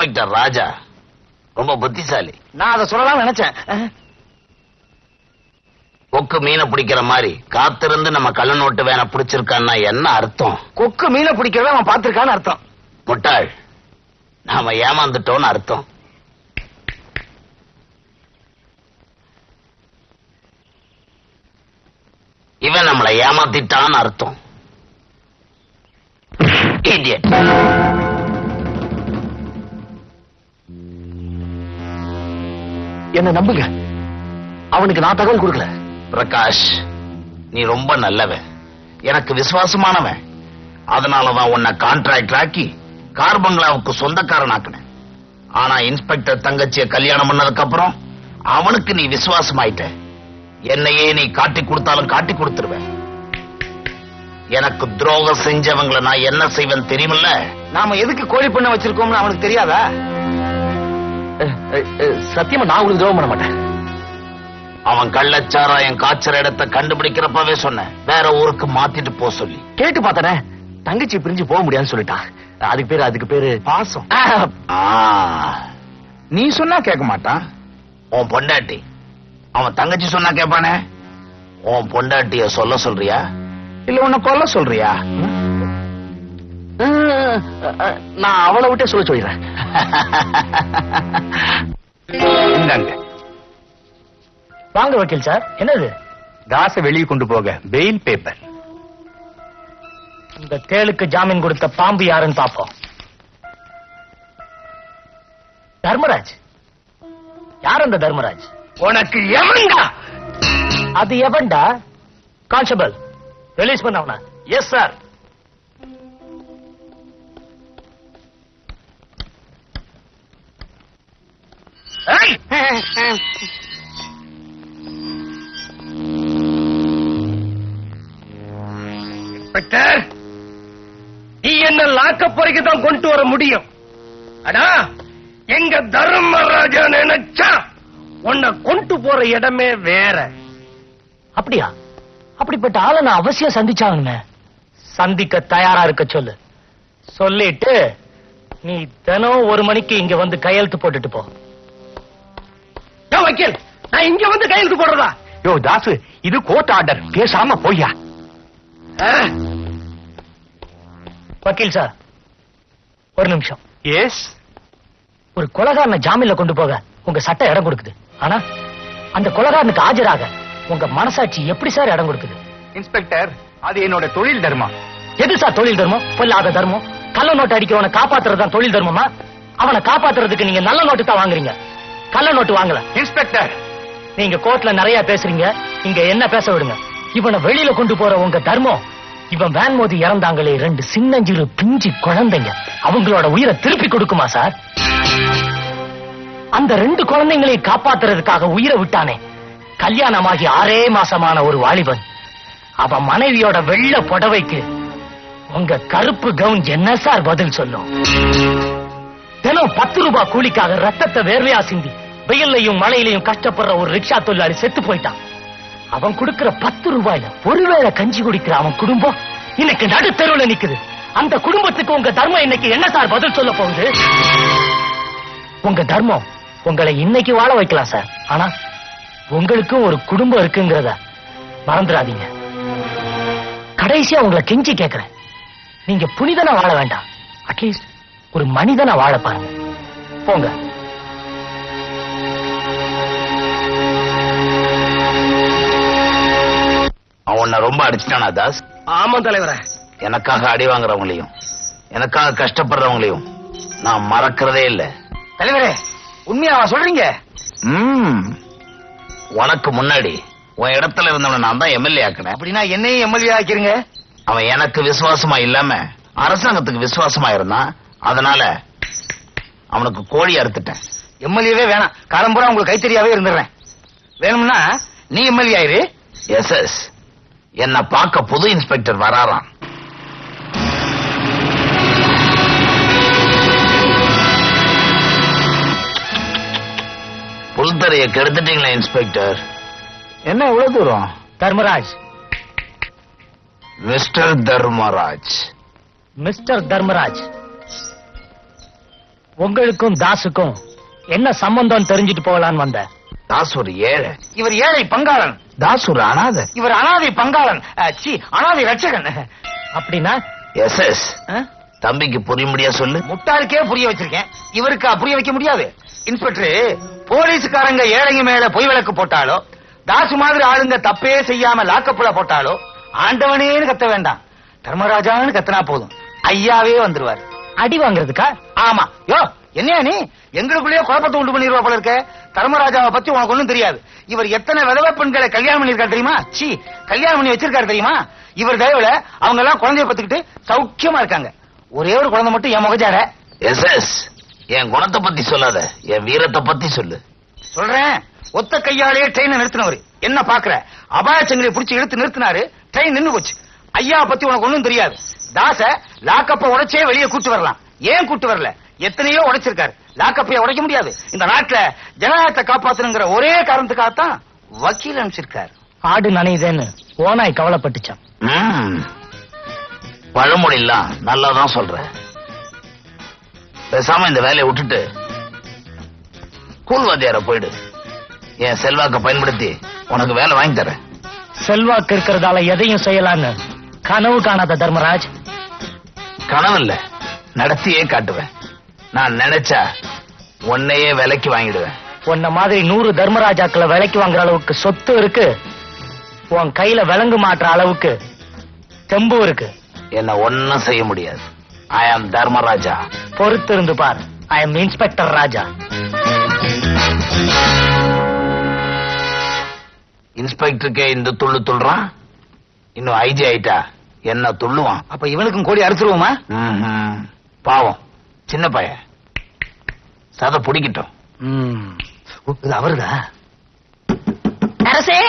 Inspector ராஜா ரொம்ப புத்திசாலி. நான் அதை சொல்லலாம் நினைச்சேன். கொக்கு மீனை பிடிக்கிற மாதிரி காத்திருந்து நம்ம கள்ள நோட்டு வேணா பிடிச்சிருக்கான்னா என்ன அர்த்தம்? கொக்கு மீனை பிடிக்கிறத அவன் பார்த்திருக்கான்னு அர்த்தம். முட்டாள், நாம ஏமாந்துட்டோம்னு அர்த்தம். இவன் நம்மளை ஏமாத்திட்டான்னு அர்த்தம். Idiot. என்ன நம்புங்க, அவனுக்கு நான் தகவல் கொடுக்கல. பிரகாஷ், நீ ரொம்ப நல்லவன், எனக்கு விசுவாசமானவன். அதனாலதான் உன்னை கான்ட்ராக்டர் ஆக்கி கார் பங்களாவுக்கு சொந்தக்காரன் ஆக்கினேன். ஆனா இன்ஸ்பெக்டர் தங்கச்சியை கல்யாணம் பண்ணதுக்கு அப்புறம் அவனுக்கு நீ விசுவாசமாயிட்ட. என்னையே நீ காட்டி கொடுத்தாலும் காட்டி கொடுத்துருவேன். எனக்கு துரோகம் செஞ்சவங்களை நான் என்ன செய்வேன் தெரியுமில்ல? நாம எதுக்கு கோழி பண்ண வச்சிருக்கோம்னு அவனுக்கு தெரியாதா? சத்தியமா நான் உங்களுக்கு துரோகம் பண்ண மாட்டேன். அவன் கள்ளச்சாராயம் காய்ச்சற இடத்தை கண்டுபிடிக்கிறப்பவே சொன்ன வேற ஊருக்கு மாத்திட்டு போ சொல்லி. கேட்டு பார்த்தனே, தங்கச்சி பிரிஞ்சு போக முடியாதுன்னு சொல்லிட்டான். அதுக்கு பேரு பாசம். நீ சொன்னா கேட்க மாட்டான் உன் பொண்டாட்டி. அவன் தங்கச்சி சொன்னா கேட்பானே. உன் பொண்டாட்டிய சொல்ல சொல்றியா இல்ல உன்னை கொல்ல சொல்றியா? நான் அவளை விட்டே சொல்ல சொல்லிடுறேன். வாங்க வக்கீல் சார். என்னது? தாச வெளியே கொண்டு போக பெயில் பேப்பர். இந்த தேளுக்கு ஜாமீன் கொடுத்த பாம்பு யாருன்னு பாப்போம். தர்மராஜ். யார் அந்த தர்மராஜ்? உனக்கு எவன்டா? அது எவன்டா? கான்ஸ்டபிள், ரிலீஸ் பண்ண அவன. Yes sir. இன்ஸ்பெக்டர், நீ என்ன லாக்கப் வரைக்கும் தான் கொண்டு வர முடியும். அடா, எங்க தர்மராஜா நினைச்சா உன்னை கொண்டு போற இடமே வேற. அப்படியா? அப்படிப்பட்ட ஆளை நான் அவசியம் சந்திச்சாங்க. சந்திக்க தயாரா இருக்க சொல்லு. சொல்லிட்டு நீ தினம் 1 மணிக்கு இங்க வந்து கையெழுத்து போட்டுட்டு போ. வக்கீல், நான் இங்க வந்து கையெழுத்து போடுறதா? யோ தாசு, இது கோர்ட் ஆர்டர், பேசாம போய்யா. வக்கீல் சார், ஒரு நிமிஷம். எஸ். ஒரு கொலைகாரனை ஜாமீன்ல கொண்டு போக உங்க சட்டம் இடம் கொடுக்குது. ஆனா அந்த கொலைகாரனுக்கு ஆஜராக உங்க மனசாட்சி எப்படி சார் இடம் கொடுக்குது? இன்ஸ்பெக்டர், அது என்னோட தொழில் தர்மம். எது சார் தொழில் தர்மம்? பொல்லாத தர்மம். கள்ள நோட்டு அடிக்கிறவனை காப்பாத்துறதுதான் தொழில் தர்மமா? அவனை காப்பாத்துறதுக்கு நீங்க நல்ல நோட்டு தான் வாங்குறீங்க, கள்ள நோட்டு வாங்கல. இன்ஸ்பெக்டர், நீங்க கோர்ட்ல நிறைய பேசுறீங்க, இங்க என்ன பேச விடுங்க. இவனை வெளியில கொண்டு போற உங்க தர்மம், இவன் வேன் மோதி இறந்தாங்களே 2 சின்னஞ்சிறு பிஞ்சு குழந்தைங்க, அவங்களோட உயிரை திருப்பி கொடுக்குமா சார்? அந்த 2 குழந்தைங்களை காப்பாத்துறதுக்காக உயிரை விட்டானே, கல்யாணமாகி 6 மாசமான ஒரு வாலிபன், அவன் மனைவியோட வெள்ளை புடவைக்கு உங்க கருப்பு கவுன் என்ன சார் பதில் சொல்லும்? தினம் 10 ரூபாய் கூலிக்காக ரத்தத்தை வேர்வையா சிந்தி வெயிலையும் மழையிலையும் கஷ்டப்படுற ஒரு ரிக்ஷா தொழிலாளி செத்து போயிட்டான். அவன் கொடுக்கிற 10 ரூபாயில ஒருவேளை கஞ்சி குடிக்கிற அவன் குடும்பம் இன்னைக்கு நடுத்தெருவுல நிக்குது. அந்த குடும்பத்துக்கு உங்க தர்மம் இன்னைக்கு என்ன சார் பதில் சொல்ல போகுது? உங்க தர்மம் உங்களை இன்னைக்கு வாழ வைக்கலாம் சார், ஆனா உங்களுக்கும் ஒரு குடும்பம் இருக்குங்கிறத மறந்துடாதீங்க. கடைசியா உங்களை கெஞ்சி கேட்கிறேன், நீங்க புனிதனா வாழ வேண்டாம், அட்லீஸ்ட் ஒரு மனிதனா வாழ பாருங்க. போங்க. அவனை ரொம்ப அடிச்சிட்டானா தாஸ்? ஆமா தலைவரே. எனக்காக அடி வாங்குறவங்களையும் எனக்காக கஷ்டப்படுறவங்களையும் நான் மறக்கிறதே இல்ல. தலைவரே, உண்மையாவா சொல்றீங்க? உனக்கு முன்னாடி உன் இடத்துல இருந்தவன நான் தான் எம்எல்ஏ ஆக்கினேன். அப்படின்னா என்னையும் எம்எல்ஏ ஆக்கிருங்க. அவன் எனக்கு விசுவாசமா இல்லாம அரசாங்கத்துக்கு விசுவாசமா இருந்தான். அதனால அவனுக்கு கோழி அறுத்துட்டேன். எம்எல்ஏவே வேணாம், காலம்புறா உங்களுக்கு கைத்தறியாவே இருந்துடுறேன். வேணும்னா நீ எம்எல்ஏ ஆயிரு. எஸ், என்ன பார்க்க புது இன்ஸ்பெக்டர் வராராம். புல்தரைய கெடுத்துட்டீங்களா இன்ஸ்பெக்டர்? என்ன இவ்வளவு தூரம்? தர்மராஜ். மிஸ்டர் தர்மராஜ். மிஸ்டர் தர்மராஜ், உங்களுக்கும் தாசுக்கும் என்ன சம்பந்தம் தெரிஞ்சுட்டு போகலான்னு வந்த. தாஸ் ஒரு ஏழை, இவர் ஏழை பங்காளன். தாஸ் ஒரு அனாதை, இவர் அனாதை பங்காளன். அனாதை ரட்சகன். அப்படின்னா எஸ் தம்பிக்கு புரியும்படியா சொல்லு. முட்டாளுக்கே புரிய வச்சிருக்கேன், இவருக்கு புரிய வைக்க முடியாது. இன்ஸ்பெக்டர், போலீஸ்காரங்க ஏழைங்க மேல பொய் விளக்கு போட்டாலோ, தாசு மாதிரி ஆளுங்க தப்பே செய்யாம லாக்கப்புல போட்டாலோ, ஆண்டவனேன்னு கத்த வேண்டாம், தர்மராஜான்னு கத்தனா போதும், ஐயாவே வந்துருவாரு. அடி வாங்குறதுக்கா? ஆமா. யோ என்ன நீ எங்களுக்குள்ளேயே குழப்பத்தை உண்டு பண்ணிடுவா போல இருக்க. தர்மராஜாவை பத்தி உனக்கு ஒண்ணும் தெரியாது. இவர் எத்தனை விதவை பெண்களை கல்யாணம் பண்ணிருக்காரு தெரியுமா? கல்யாணம் பண்ணி வச்சிருக்காரு தெரியுமா? இவர் தயவுல அவங்க எல்லாம் குழந்தைய பத்துக்கிட்டு சௌக்கியமா இருக்காங்க. ஒரே ஒரு குழந்தை மட்டும் என் முகஜார. எஸ் என் குணத்தை பத்தி சொல்லாத, என் வீரத்தை பத்தி சொல்லு. சொல்றேன். ஒத்த கையாலேயே ட்ரெயினை நிறுத்தினவர் என்ன பாக்குற? அபாயச்சங்களை பிடிச்சி இழுத்து நிறுத்தினாரு, ட்ரெயின் நின்னு போச்சு. ஐயா பத்தி உனக்கு ஒண்ணும் தெரியாது. தாச லாக்கப்ப உடைச்சே வெளியே கூட்டு வரலாம். ஏன் கூட்டு வரல? எத்தனையோ உடைச்சிருக்காரு. லாக்கப்பைய உடைக்க முடியாது. இந்த நாட்டுல ஜனநாயகத்தை காப்பாத்தணுங்கிற ஒரே காரணத்துக்காகத்தான் வக்கீல் அனுப்பிச்சிருக்காரு. ஆடு நனையுதேன்னு ஓனாய் கவலைப்பட்டுச்சான். பழமொழிலாம் நல்லாதான் சொல்ற. பேசாம இந்த வேலையை விட்டுட்டு கூழ்வாதியார போயிடு. என் செல்வாக்க பயன்படுத்தி உனக்கு வேலை வாங்கி தரேன். செல்வாக்கு இருக்கிறதால எதையும் செய்யலான்னு கனவு காணாத தர்மராஜ். கனவு இல்ல, நடத்தியே காட்டுவேன். நான் நினைச்சா உன்னையே விலைக்கு வாங்கிடுவேன். உன்ன மாதிரி 100 தர்மராஜாக்களை விலைக்கு வாங்குற அளவுக்கு சொத்து இருக்கு. உன் கையில விலங்கு மாற்ற அளவுக்கு தெம்பு இருக்கு. என்ன ஒன்னும் செய்ய முடியாது. ஐ ஆம் தர்மராஜா. பொறுத்து இருந்து பார். ஐ எம் இன்ஸ்பெக்டர் ராஜா. இன்ஸ்பெக்டருக்கே இந்த துள்ளு துள்ளுறான், இன்னும் ஐஜி ஆயிட்டா என்ன துள்ளுவான். அப்ப இவனுக்கும் கோடி அறுத்துருவோமா? பாவம் சின்ன பையன், சத பிடிக்கட்டும். இது அவருதா? அரசே,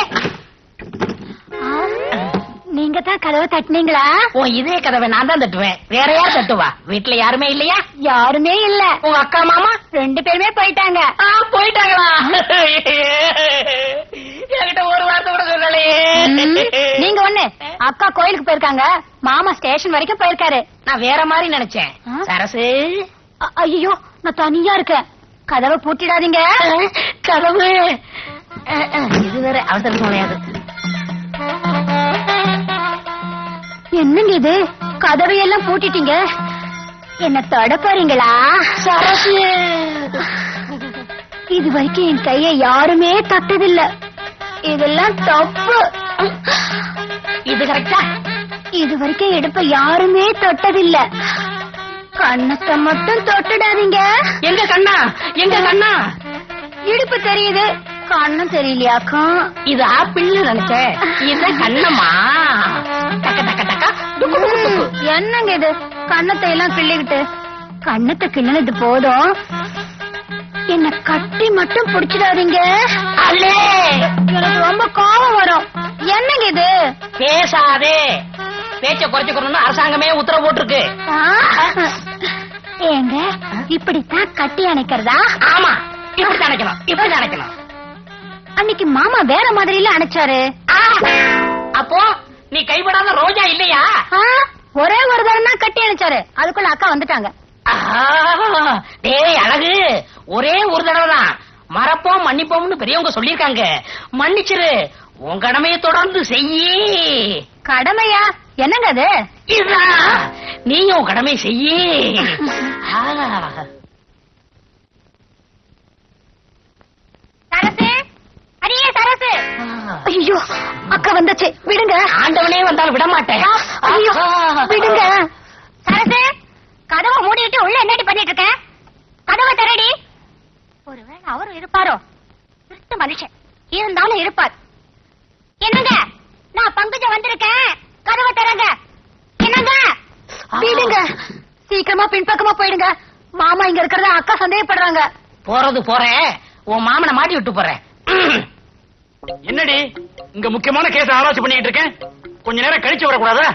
நீங்க தான் கதவை தட்டினீங்களா? உன் இதே கதவை நான் தான் தட்டுவேன், வேற யார் தட்டுவா? வீட்டுல யாருமே இல்லையா? யாருமே இல்ல. உங்க அக்கா மாமா 2 பேருமே போயிட்டாங்க. போயிட்டாங்களா? என்கிட்ட ஒரு வார்த்தை கூட சொல்லலே. நீங்க ஒண்ணு, அக்கா கோயிலுக்கு போயிருக்காங்க, மாமா ஸ்டேஷன் வரைக்கும் போயிருக்காரு. நான் வேற மாதிரி நினைச்சேன். சரசு, ஐயோ நான் தனியா இருக்கேன், கதவை பூட்டிடாதீங்க. கதவு இது வேற அவசரம் முடியாது. என்னங்க இது, கதவையெல்லாம் பூட்டிட்டீங்க, என்ன தொட போறீங்களா? சரசு, இது வரைக்கும் என் கையை யாருமே தொட்டதில்ல, இதெல்லாம் தப்பு. இது கரெக்டா? இது வரைக்கும் இடுப்ப யாருமே தொட்டதில்ல, கண்ணத்தை மட்டும் தொட்டுடாதீங்க. எங்க கண்ணா, எங்க கண்ணா? இடுப்பு தெரியுது, கண்ணம் தெரியலையாக்கும். இது ஆப்பிள் நினைச்சேன், இது கண்ணம்மா. டக்க டக்க டக்க டுக்கு டுக்கு டுக்கு. என்னங்க இது, கண்ணத்தை எல்லாம் கிள்ளிக்கிட்டு? கண்ணத்தை கிள்ளினது போதும், என்ன கட்டி மட்டும் புடிச்சிடாதீங்க. அல்லே, எனக்கு ரொம்ப கோபம் வரும். என்னங்க இது? பேசாதே, பேச்ச குறைச்சுக்கணும்னு அரசாங்கமே உத்தரவு போட்டிருக்கு. ஏங்க இப்படித்தான் கட்டி அணைக்கிறதா? ஆமா, இப்படி நினைக்கணும், இப்படி நினைக்கணும். அன்னைக்கு மாமா வேற மாதிரி இல்ல அணைச்சாரு. அப்போ நீ கைவிடாத ரோஜா இல்லையா? ஒரே ஒரு தரம் தான் கட்டி அணைச்சாரு, அதுக்குள்ள அக்கா வந்துட்டாங்க. டேய் அழகு, ஒரே ஒரு தடவை தான், மறப்போம் மன்னிப்போம்னு பெரியவங்க சொல்லிருக்காங்க. மன்னிச்சிரு, உன் கடமையை தொடர்ந்து செய்யி. கடமையா? என்னங்க அது? இதுதான், நீயும் உன் கடமை செய்யி. சரசு, அடியே சரசு. ஐயோ அக்கா வந்தாச்சு, விடுங்க. ஆண்டவனே வந்தாலும் விட மாட்டேன். ஐயோ விடுங்க. சரசு, கதவை மூடிட்டு உள்ள என்னடி பண்ணிட்டு இருக்க? கதவை திறடி. ஒருவேளை அவரும் இருப்பாரோ? திருட்டு மனுஷன் இருந்தாலும் இருப்பார். என்னங்க, நான் பங்குஜம் வந்திருக்கேன், கதவை திறங்க. என்னங்க, விடுங்க. சீக்கிரமா பின்பக்கமா போயிடுங்க, மாமா இங்க இருக்கிறத அக்கா சந்தேகப்படுறாங்க. போறது போறேன், உன் மாமனை மாட்டி விட்டு போறேன். என்னடி இங்க முக்கியமான கேஸ் ஆராய்ச்சி பண்ணிட்டு இருக்கேன், கொஞ்ச நேரம் கழிச்சு வரக்கூடாதா?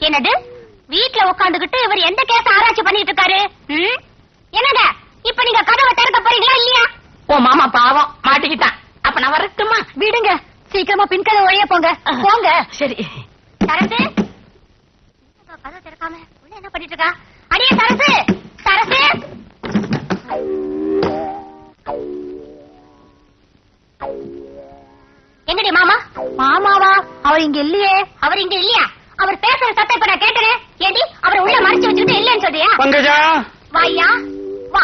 என்னது, வீட்டுல உட்காந்துகிட்டு இவர் எந்த கேஸ் ஆராய்ச்சி பண்ணிட்டு இருக்காரு? என்னங்க, இப்ப நீங்க கதவை திறக்க போறீங்களா இல்லையா? உன் மாமா பாவம் மாட்டிக்கிட்டான். அப்ப நான் வரட்டுமா? விடுங்க, சீக்கிரமா பின்கதை ஒழிய போங்க. போங்க. சரி. சரசு, கதவை திறக்காம உள்ள என்ன பண்ணிட்டு இருக்கா? அடியே சரசு, சரசு. எங்கடி மாமா? மாமாவா? அவர் இங்க இல்லையே. அவர் இங்க இல்லையா? அவர் பேசுற சத்தம் இப்ப நான் கேட்டேனே. ஏடி அவரை உள்ள மறைச்சு வச்சுட்டு இல்லன்னு சொல்றியா? பங்கஜா வாயா வா.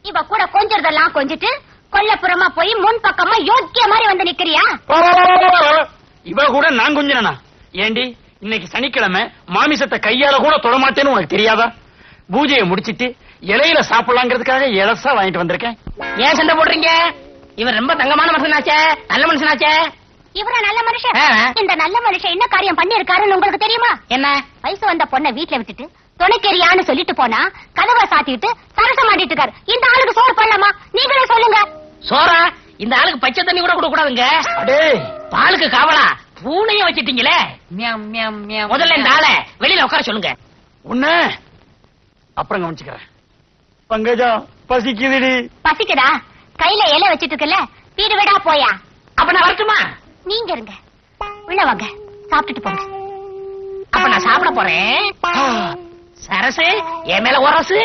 இவ கூட கொஞ்சறதெல்லாம் கொஞ்சிட்டு கொல்லப்புறமா போய் முன் பக்கமா யோக்கிய மாதிரி வந்து நிக்கிறியா? இவ கூட நான் கொஞ்சனா? ஏண்டி இன்னைக்கு சனிக்கிழமை மாமிசத்தை கையால கூட தொடமாட்டேன்னு உனக்கு தெரியாதா? பூஜையை முடிச்சிட்டு இலையில சாப்பிடலாங்கிறதுக்காக இலசா வாங்கிட்டு வந்திருக்கேன். ஏன் சண்டை போடுறீங்க? இவர் ரொம்ப தங்கமான மனுஷனாச்சே, நல்ல மனுஷனாச்சே. இவர நல்ல மனுஷன். ஆ. இந்த நல்ல மனுஷன் என்ன காரியம் பண்ணி இருக்காருன்னு உங்களுக்கு தெரியுமா? என்ன? வயசு வந்த பொண்ணை வீட்டுல விட்டுட்டு துணைக்கெரியான்னு சொல்லிட்டு போனா கதவை சாத்திட்டு சரசம் ஆடிட்டு இருக்காரு. இந்த ஆளுக்கு சோறு பண்ணலாமா? நீங்களே சொல்லுங்க. சோரா? இந்த ஆளுக்கு பச்சை தண்ணி கூட கொடுக்க கூடாதுங்க. அடே பாலுக்கு காவலா பூனைய வச்சிட்டீங்களே. முதல்ல இந்த ஆளை வெளியில உட்கார சொல்லுங்க. உன்ன அப்புறம் கவனிச்சுக்கிறேன். பங்கஜா பசிக்குதுடி. பசிக்குதா? கையில இலை வச்சிட்டு இருக்கல, வீடு வீடா போயா. அப்ப நான் வரட்டுமா? நீங்க இருங்க, உள்ள வாங்க, சாப்பிட்டுட்டு போங்க. அப்ப நான் சாப்பிட போறேன். சரசு என் மேல உரசு.